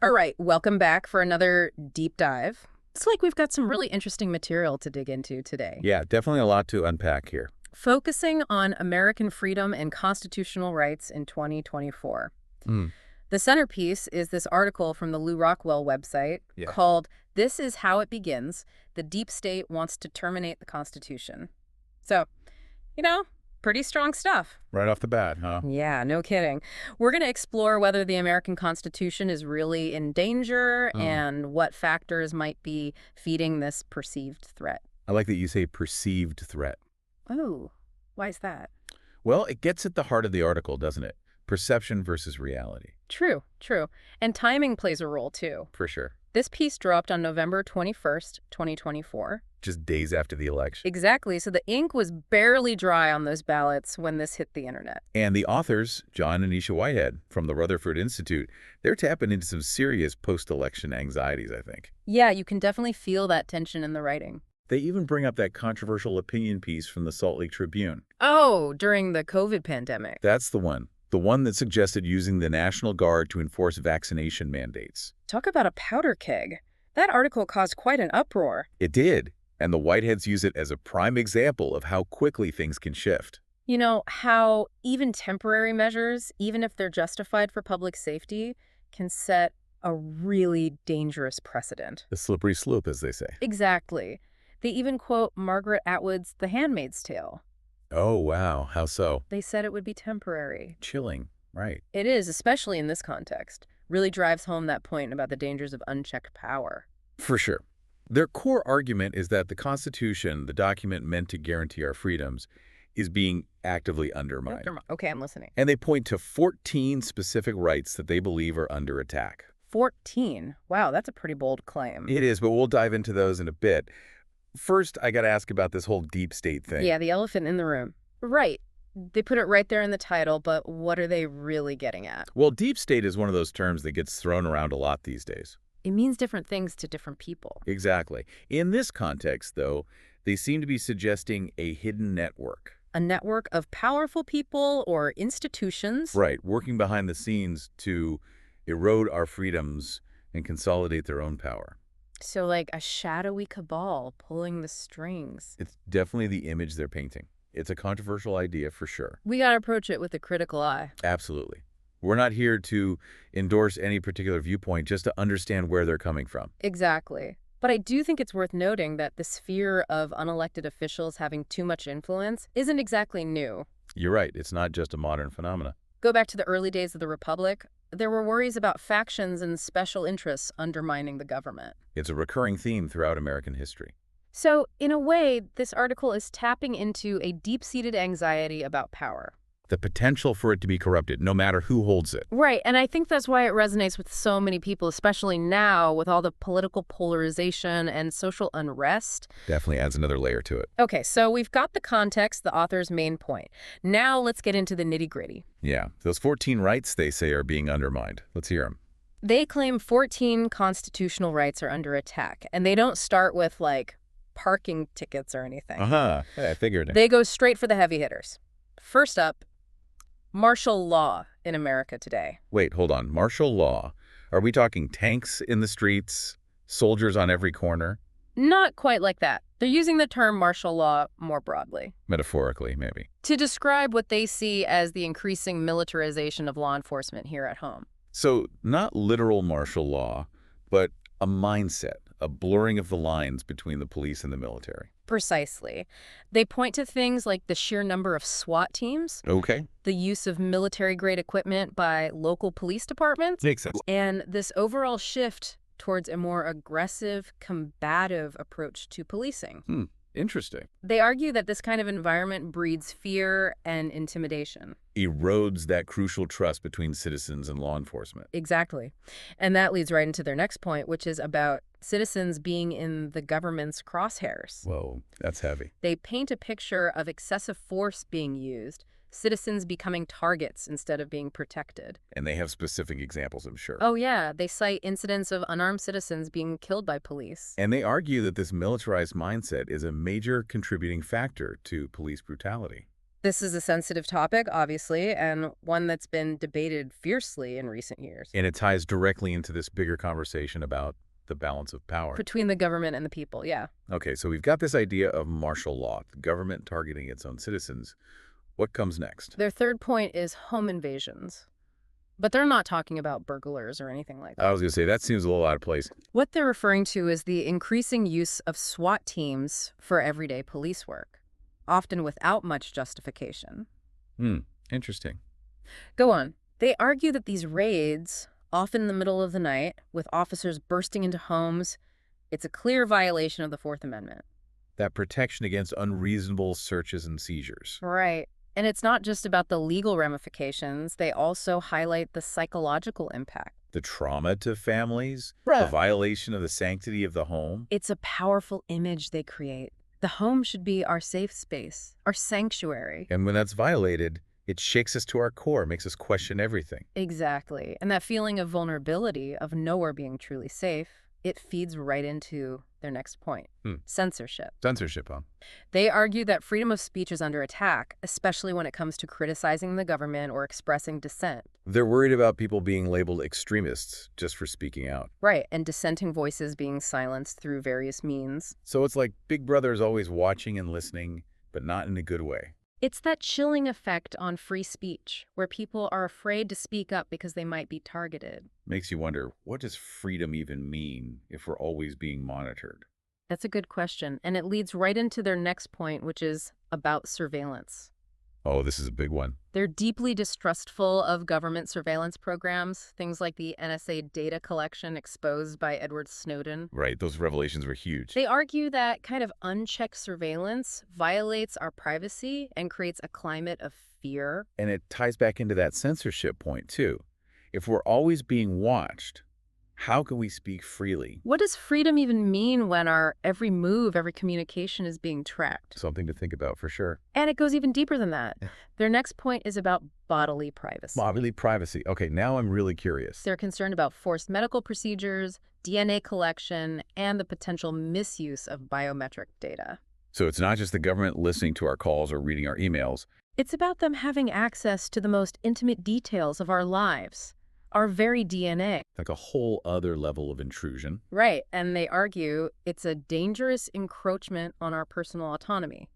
All right, welcome back for another deep dive. It's like we've got some really interesting material to dig into today. Yeah, definitely a lot to unpack here. Focusing on American freedom and constitutional rights in 2024. Mm, The centerpiece is this article from the Lou Rockwell website yeah. called "This is How It Begins. The Deep State Wants to Terminate the Constitution." So, you know, pretty strong stuff. Right off the bat, huh? Yeah, no kidding. We're going to explore whether the American Constitution is really in danger Oh. and what factors might be feeding this perceived threat. I like that you say perceived threat. Oh, why is that? Well, it gets at the heart of the article, doesn't it? Perception versus reality. True, true. And timing plays a role, too. For sure. This piece dropped on November 21st, 2024. Just days after the election. Exactly, so the ink was barely dry on those ballots when this hit the internet. And the authors, John and Isha Whitehead from the Rutherford Institute, they're tapping into some serious post-election anxieties, I think. Yeah, you can definitely feel that tension in the writing. They even bring up that controversial opinion piece from the Salt Lake Tribune. Oh, during the COVID pandemic. That's the one. The one that suggested using the National Guard to enforce vaccination mandates. Talk about a powder keg. That article caused quite an uproar. It did. And the Whiteheads use it as a prime example of how quickly things can shift. You know, how even temporary measures, even if they're justified for public safety, can set a really dangerous precedent. The slippery slope, as they say. Exactly. They even quote Margaret Atwood's The Handmaid's Tale. Oh, wow. How so? They said it would be temporary. Chilling. Right. It is, especially in this context. Really drives home that point about the dangers of unchecked power. For sure. Their core argument is that the Constitution, the document meant to guarantee our freedoms, is being actively undermined. Okay, I'm listening. And they point to 14 specific rights that they believe are under attack. 14. Wow, that's a pretty bold claim. It is, but we'll dive into those in a bit. First, I got to ask about this whole deep state thing. Yeah, the elephant in the room. Right. They put it right there in the title, but what are they really getting at? Well, deep state is one of those terms that gets thrown around a lot these days. It means different things to different people. Exactly. In this context, though, they seem to be suggesting a hidden network. A network of powerful people or institutions. Right, working behind the scenes to erode our freedoms and consolidate their own power. So like a shadowy cabal pulling the strings. It's definitely the image they're painting. It's a controversial idea for sure. We gotta approach it with a critical eye. Absolutely. We're not here to endorse any particular viewpoint, just to understand where they're coming from. Exactly. But I do think it's worth noting that this fear of unelected officials having too much influence isn't exactly new. You're right. It's not just a modern phenomenon. Go back to the early days of the Republic. There were worries about factions and special interests undermining the government. It's a recurring theme throughout American history. So, in a way, this article is tapping into a deep-seated anxiety about power. The potential for it to be corrupted, no matter who holds it. Right, and I think that's why it resonates with so many people, especially now with all the political polarization and social unrest. Definitely adds another layer to it. Okay, so we've got the context, the author's main point. Now let's get into the nitty-gritty. Yeah, those 14 rights, they say, are being undermined. Let's hear them. They claim 14 constitutional rights are under attack, and they don't start with, like, parking tickets or anything. Uh-huh. Yeah, I figured it. They go straight for the heavy hitters. First up, martial law in America today. Wait, hold on. Martial law. Are we talking tanks in the streets, soldiers on every corner? Not quite like that. They're using the term martial law more broadly Metaphorically, maybe. to describe what they see as the increasing militarization of law enforcement here at home. So, not literal martial law, but a mindset, a blurring of the lines between the police and the military. Precisely. They point to things like the sheer number of SWAT teams, Okay. the use of military-grade equipment by local police departments, Makes sense. and this overall shift towards a more aggressive, combative approach to policing. Interesting. They argue that this kind of environment breeds fear and intimidation. Erodes that crucial trust between citizens and law enforcement. Exactly. And that leads right into their next point, which is about citizens being in the government's crosshairs. Whoa, that's heavy. They paint a picture of excessive force being used, citizens becoming targets instead of being protected. And they have specific examples, I'm sure. Oh yeah, they cite incidents of unarmed citizens being killed by police. And they argue that this militarized mindset is a major contributing factor to police brutality. This is a sensitive topic, obviously, and one that's been debated fiercely in recent years And it ties directly into this bigger conversation about the balance of power. between the government and the people, yeah. Okay, so we've got this idea of martial law, the government targeting its own citizens. What comes next? Their third point is home invasions. But they're not talking about burglars or anything like I that. was going to say, that seems a little out of place. What they're referring to is the increasing use of SWAT teams for everyday police work, often without much justification. Hmm, interesting. Go on. They argue that these raids, often in the middle of the night, with officers bursting into homes, it's a clear violation of the Fourth Amendment. That protection against unreasonable searches and seizures. Right. And it's not just about the legal ramifications, they also highlight the psychological impact. The trauma to families, the Bruh. violation of the sanctity of the home. It's a powerful image they create. The home should be our safe space, our sanctuary. And when that's violated, it shakes us to our core, makes us question everything. Exactly. And that feeling of vulnerability, of nowhere being truly safe, it feeds right into their next point, censorship. Censorship, huh? They argue that freedom of speech is under attack, especially when it comes to criticizing the government or expressing dissent. They're worried about people being labeled extremists just for speaking out. Right, and dissenting voices being silenced through various means. So it's like Big Brother is always watching and listening, but not in a good way. It's that chilling effect on free speech, where people are afraid to speak up because they might be targeted. Makes you wonder, what does freedom even mean if we're always being monitored? That's a good question, and it leads right into their next point, which is about surveillance. Oh, this is a big one. They're deeply distrustful of government surveillance programs, things like the NSA data collection exposed by Edward Snowden. Right, those revelations were huge. They argue that kind of unchecked surveillance violates our privacy and creates a climate of fear. And it ties back into that censorship point, too. If we're always being watched, how can we speak freely? What does freedom even mean when our every move, every communication is being tracked? Something to think about for sure. And it goes even deeper than that. Yeah. Their next point is about bodily privacy. Bodily privacy. Okay, now I'm really curious. They're concerned about forced medical procedures, DNA collection, and the potential misuse of biometric data. So it's not just the government listening to our calls or reading our emails. It's about them having access to the most intimate details of our lives, our very DNA. Like a whole other level of intrusion. Right, and they argue it's a dangerous encroachment on our personal autonomy.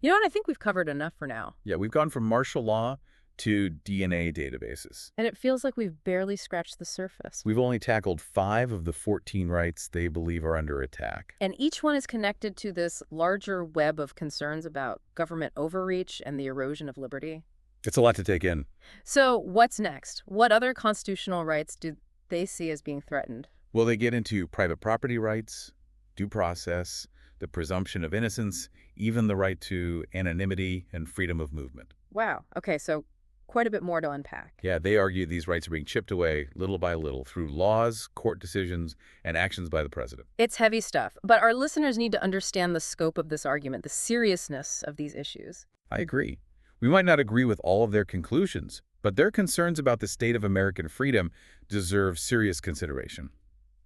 You know what? I think we've covered enough for now. Yeah, we've gone from martial law to DNA databases. And it feels like we've barely scratched the surface. We've only tackled 5 of the 14 rights they believe are under attack. And each one is connected to this larger web of concerns about government overreach and the erosion of liberty. It's a lot to take in. So what's next? What other constitutional rights do they see as being threatened? Well, they get into private property rights, due process, the presumption of innocence, even the right to anonymity and freedom of movement. Wow. Okay, so quite a bit more to unpack. Yeah, they argue these rights are being chipped away little by little through laws, court decisions, and actions by the president. It's heavy stuff, but our listeners need to understand the scope of this argument, the seriousness of these issues. I agree. We might not agree with all of their conclusions, but their concerns about the state of American freedom deserve serious consideration.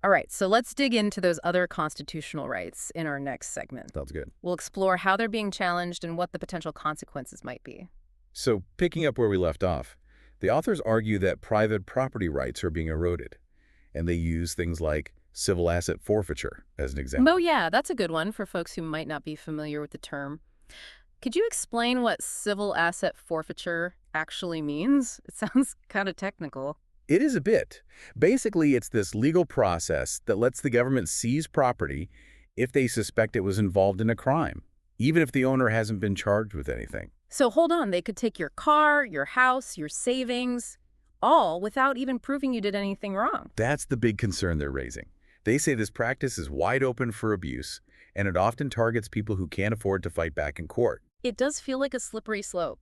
All right, so let's dig into those other constitutional rights in our next segment. Sounds good. We'll explore how they're being challenged and what the potential consequences might be. So, picking up where we left off, the authors argue that private property rights are being eroded, and they use things like civil asset forfeiture as an example. Oh, yeah, that's a good one for folks who might not be familiar with the term. Could you explain what civil asset forfeiture actually means? It sounds kind of technical. It is a bit. Basically, it's this legal process that lets the government seize property if they suspect it was involved in a crime, even if the owner hasn't been charged with anything. So hold on, they could take your car, your house, your savings, all without even proving you did anything wrong. That's the big concern they're raising. They say this practice is wide open for abuse, and it often targets people who can't afford to fight back in court. It does feel like a slippery slope.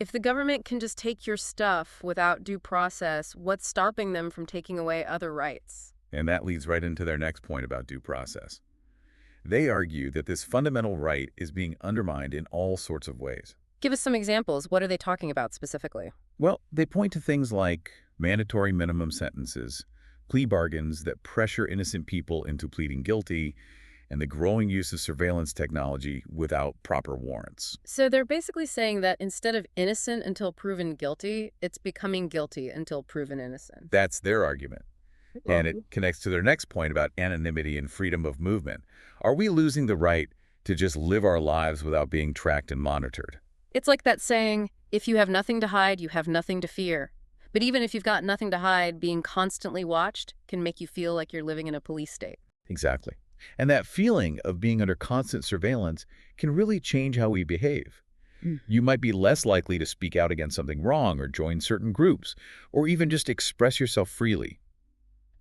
If the government can just take your stuff without due process, what's stopping them from taking away other rights? And that leads right into their next point about due process. They argue that this fundamental right is being undermined in all sorts of ways. Give us some examples. What are they talking about specifically? Well, they point to things like mandatory minimum sentences, plea bargains that pressure innocent people into pleading guilty, and the growing use of surveillance technology without proper warrants. So they're basically saying that instead of innocent until proven guilty, it's becoming guilty until proven innocent. That's their argument. And Well, it connects to their next point about anonymity and freedom of movement. Are we losing the right to just live our lives without being tracked and monitored? it's like that saying, if you have nothing to hide, you have nothing to fear. But even if you've got nothing to hide, being constantly watched can make you feel like you're living in a police state. Exactly. And that feeling of being under constant surveillance can really change how we behave. Mm. You might be less likely to speak out against something wrong or join certain groups, or even just express yourself freely.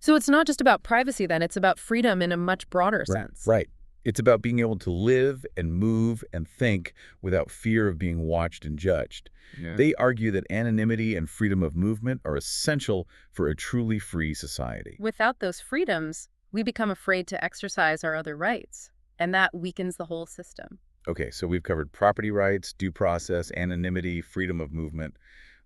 So it's not just about privacy then, it's about freedom in a much broader sense. Right. It's about being able to live and move and think without fear of being watched and judged. Yeah. They argue that anonymity and freedom of movement are essential for a truly free society. Without those freedoms, we become afraid to exercise our other rights, and that weakens the whole system. Okay, so we've covered property rights, due process, anonymity, freedom of movement.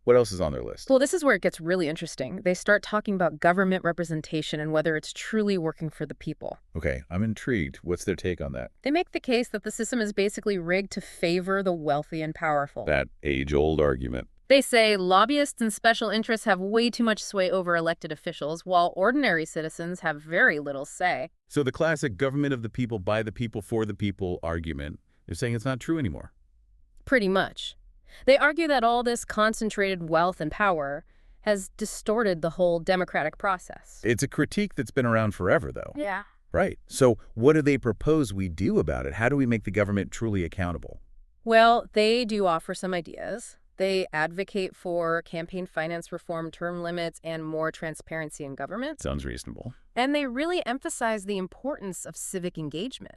What else is on their list? Well, this is where it gets really interesting. They start talking about government representation and whether it's truly working for the people. Okay, I'm intrigued. What's their take on that? They make the case that the system is basically rigged to favor the wealthy and powerful. That age-old argument. They say lobbyists and special interests have way too much sway over elected officials, while ordinary citizens have very little say. So the classic government of the people, by the people, for the people argument, they're saying it's not true anymore. Pretty much. They argue that all this concentrated wealth and power has distorted the whole democratic process. It's a critique that's been around forever, though. Yeah. Right. So what do they propose we do about it? How do we make the government truly accountable? Well, they do offer some ideas. They advocate for campaign finance reform, term limits, and more transparency in government. Sounds reasonable. And they really emphasize the importance of civic engagement,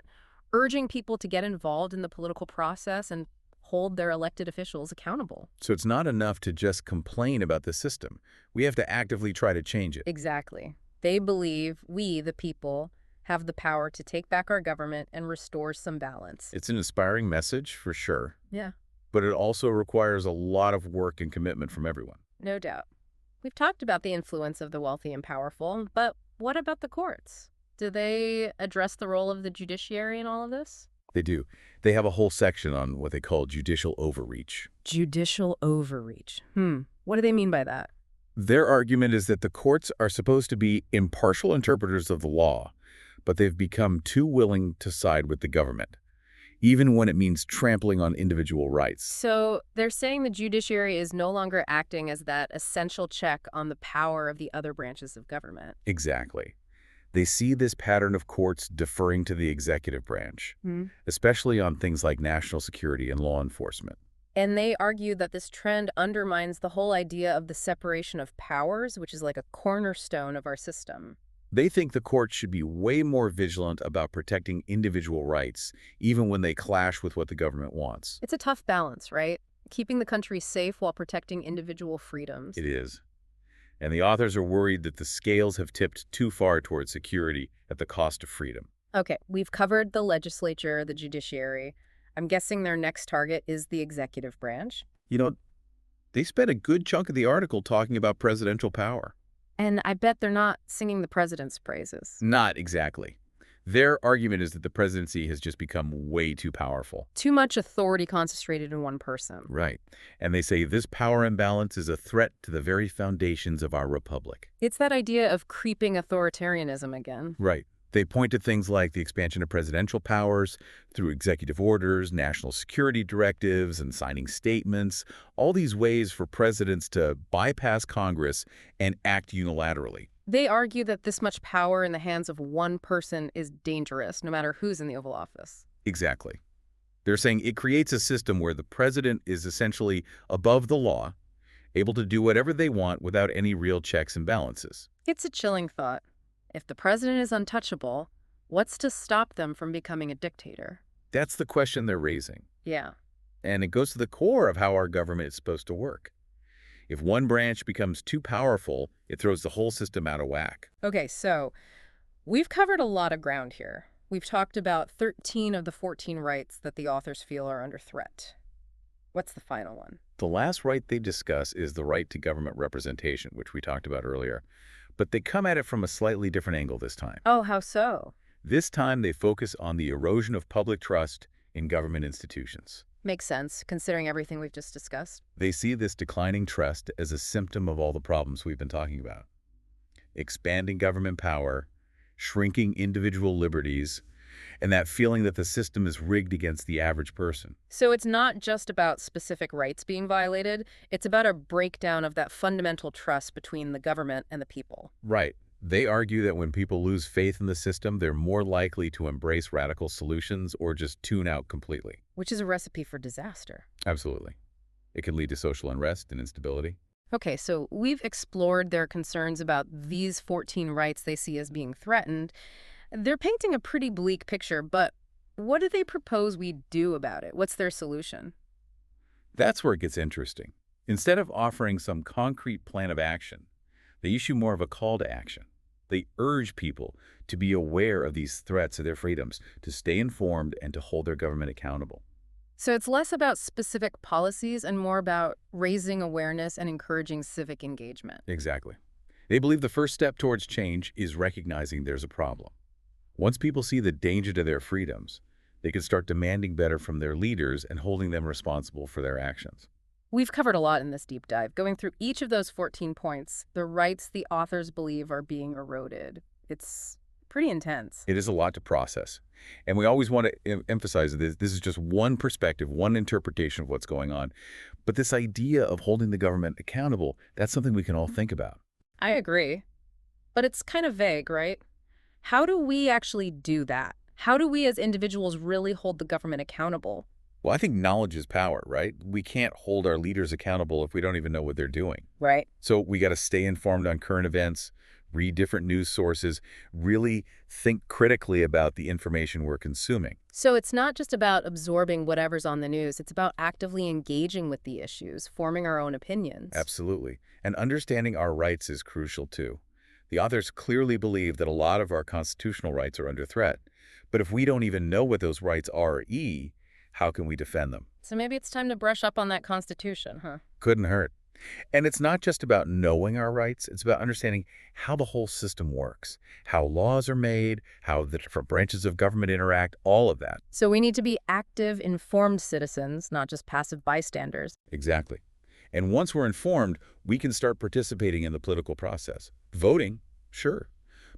urging people to get involved in the political process and hold their elected officials accountable. So it's not enough to just complain about the system. We have to actively try to change it. Exactly. They believe we, the people, have the power to take back our government and restore some balance. It's an inspiring message, for sure. Yeah, But it also requires a lot of work and commitment from everyone. no doubt. We've talked about the influence of the wealthy and powerful, but what about the courts? Do they address the role of the judiciary in all of this? They do. They have a whole section on what they call judicial overreach. Judicial overreach. What do they mean by that? Their argument is that the courts are supposed to be impartial interpreters of the law, but they've become too willing to side with the government, even when it means trampling on individual rights. So they're saying the judiciary is no longer acting as that essential check on the power of the other branches of government. Exactly. They see this pattern of courts deferring to the executive branch, especially on things like national security and law enforcement. And they argue that this trend undermines the whole idea of the separation of powers, which is like a cornerstone of our system. They think the courts should be way more vigilant about protecting individual rights, even when they clash with what the government wants. It's a tough balance, right? Keeping the country safe while protecting individual freedoms. It is. And the authors are worried that the scales have tipped too far towards security at the cost of freedom. Okay, we've covered the legislature, the judiciary. I'm guessing their next target is the executive branch. You know, they spent a good chunk of the article talking about presidential power. And I bet they're not singing the president's praises. Not exactly. Their argument is that the presidency has just become way too powerful. Too much authority concentrated in one person. Right. And they say this power imbalance is a threat to the very foundations of our republic. It's that idea of creeping authoritarianism again. Right. They point to things like the expansion of presidential powers through executive orders, national security directives, and signing statements, all these ways for presidents to bypass Congress and act unilaterally. They argue that this much power in the hands of one person is dangerous, no matter who's in the Oval Office. Exactly. They're saying it creates a system where the president is essentially above the law, able to do whatever they want without any real checks and balances. It's a chilling thought. If the president is untouchable, what's to stop them from becoming a dictator? That's the question they're raising. Yeah. And it goes to the core of how our government is supposed to work. If one branch becomes too powerful, it throws the whole system out of whack. Okay, so we've covered a lot of ground here. We've talked about 13 of the 14 rights that the authors feel are under threat. What's the final one? The last right they discuss is the right to government representation, which we talked about earlier. But they come at it from a slightly different angle this time. Oh, how so? This time they focus on the erosion of public trust in government institutions. Makes sense, considering everything we've just discussed. They see this declining trust as a symptom of all the problems we've been talking about. Expanding government power, shrinking individual liberties, and that feeling that the system is rigged against the average person. So it's not just about specific rights being violated, it's about a breakdown of that fundamental trust between the government and the people. Right. They argue that when people lose faith in the system, they're more likely to embrace radical solutions or just tune out completely. Which is a recipe for disaster. Absolutely. It can lead to social unrest and instability. Okay, so we've explored their concerns about these 14 rights they see as being threatened. They're painting a pretty bleak picture, but what do they propose we do about it? What's their solution? That's where it gets interesting. Instead of offering some concrete plan of action, they issue more of a call to action. They urge people to be aware of these threats to their freedoms, to stay informed, and to hold their government accountable. So it's less about specific policies and more about raising awareness and encouraging civic engagement. Exactly. They believe the first step towards change is recognizing there's a problem. Once people see the danger to their freedoms, they can start demanding better from their leaders and holding them responsible for their actions. We've covered a lot in this deep dive, going through each of those 14 points, the rights the authors believe are being eroded. It's pretty intense. It is a lot to process. And we always want to emphasize that this is just one perspective, one interpretation of what's going on. But this idea of holding the government accountable, that's something we can all think about. I agree. But it's kind of vague, right? How do we actually do that? How do we as individuals really hold the government accountable? Well, I think knowledge is power, right? We can't hold our leaders accountable if we don't even know what they're doing. Right. So we got to stay informed on current events, read different news sources, really think critically about the information we're consuming. So it's not just about absorbing whatever's on the news. It's about actively engaging with the issues, forming our own opinions. Absolutely. And understanding our rights is crucial too. The authors clearly believe that a lot of our constitutional rights are under threat. But if we don't even know what those rights are, how can we defend them? So maybe it's time to brush up on that Constitution, huh? Couldn't hurt. And it's not just about knowing our rights, it's about understanding how the whole system works, how laws are made, how the different branches of government interact, all of that. So we need to be active, informed citizens, not just passive bystanders. Exactly. And once we're informed, we can start participating in the political process. Voting, sure,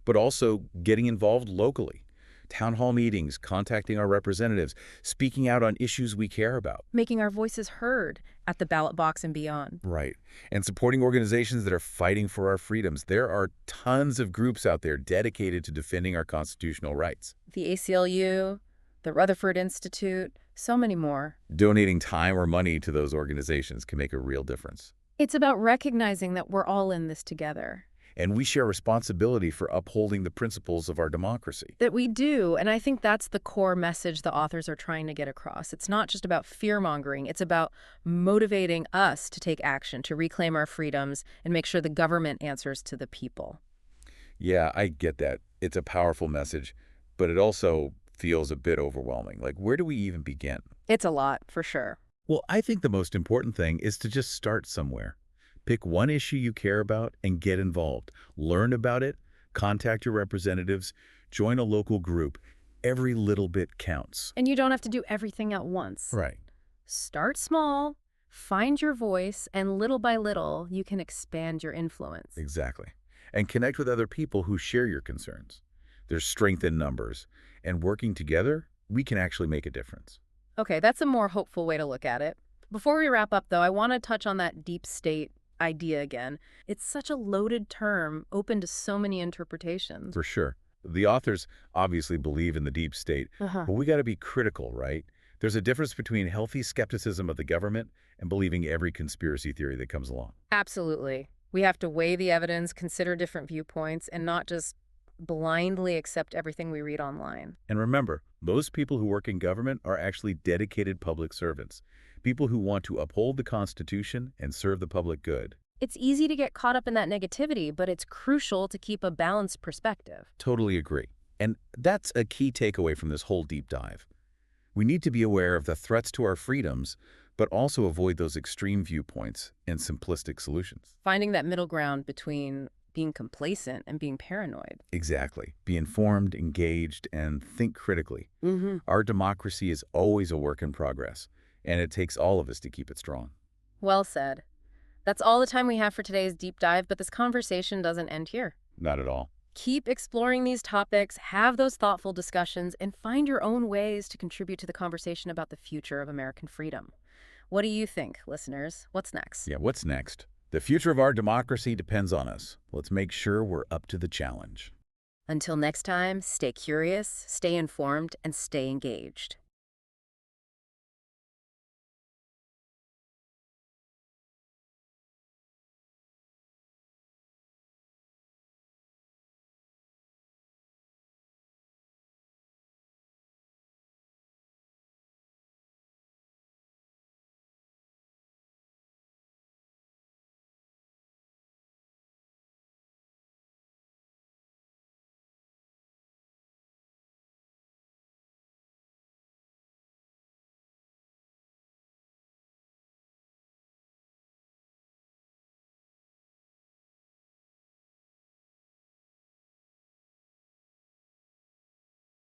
but also getting involved locally. Town hall meetings, contacting our representatives, speaking out on issues we care about. Making our voices heard at the ballot box and beyond. Right. And supporting organizations that are fighting for our freedoms. There are tons of groups out there dedicated to defending our constitutional rights. The ACLU, the Rutherford Institute, so many more. Donating time or money to those organizations can make a real difference. It's about recognizing that we're all in this together. And we share responsibility for upholding the principles of our democracy. That we do, and I think that's the core message the authors are trying to get across. It's not just about fear-mongering, it's about motivating us to take action, to reclaim our freedoms, and make sure the government answers to the people. Yeah, I get that. It's a powerful message, but it also feels a bit overwhelming. Like, where do we even begin? It's a lot, for sure. Well, I think the most important thing is to just start somewhere. Pick one issue you care about and get involved. Learn about it, contact your representatives, join a local group. Every little bit counts. And you don't have to do everything at once. Right. Start small, find your voice, and little by little, you can expand your influence. Exactly. And connect with other people who share your concerns. There's strength in numbers. And working together, we can actually make a difference. Okay, that's a more hopeful way to look at it. Before we wrap up, though, I want to touch on that deep state idea again. It's such a loaded term, open to so many interpretations. For sure. The authors obviously believe in the deep state, but we got to be critical, right? There's a difference between healthy skepticism of the government and believing every conspiracy theory that comes along. Absolutely. We have to weigh the evidence, consider different viewpoints, and not just blindly accept everything we read online. And remember, most people who work in government are actually dedicated public servants, people who want to uphold the Constitution and serve the public good. It's easy to get caught up in that negativity, but it's crucial to keep a balanced perspective. Totally agree. And that's a key takeaway from this whole deep dive. We need to be aware of the threats to our freedoms, but also avoid those extreme viewpoints and simplistic solutions. Finding that middle ground between being complacent and being paranoid. Exactly. Be informed, engaged, and think critically. Mm-hmm. Our democracy is always a work in progress, and it takes all of us to keep it strong. Well said. That's all the time we have for today's deep dive, but this conversation doesn't end here. Not at all. Keep exploring these topics, have those thoughtful discussions, and find your own ways to contribute to the conversation about the future of American freedom. What do you think, listeners? What's next? Yeah, what's next? The future of our democracy depends on us. Let's make sure we're up to the challenge. Until next time, stay curious, stay informed, and stay engaged.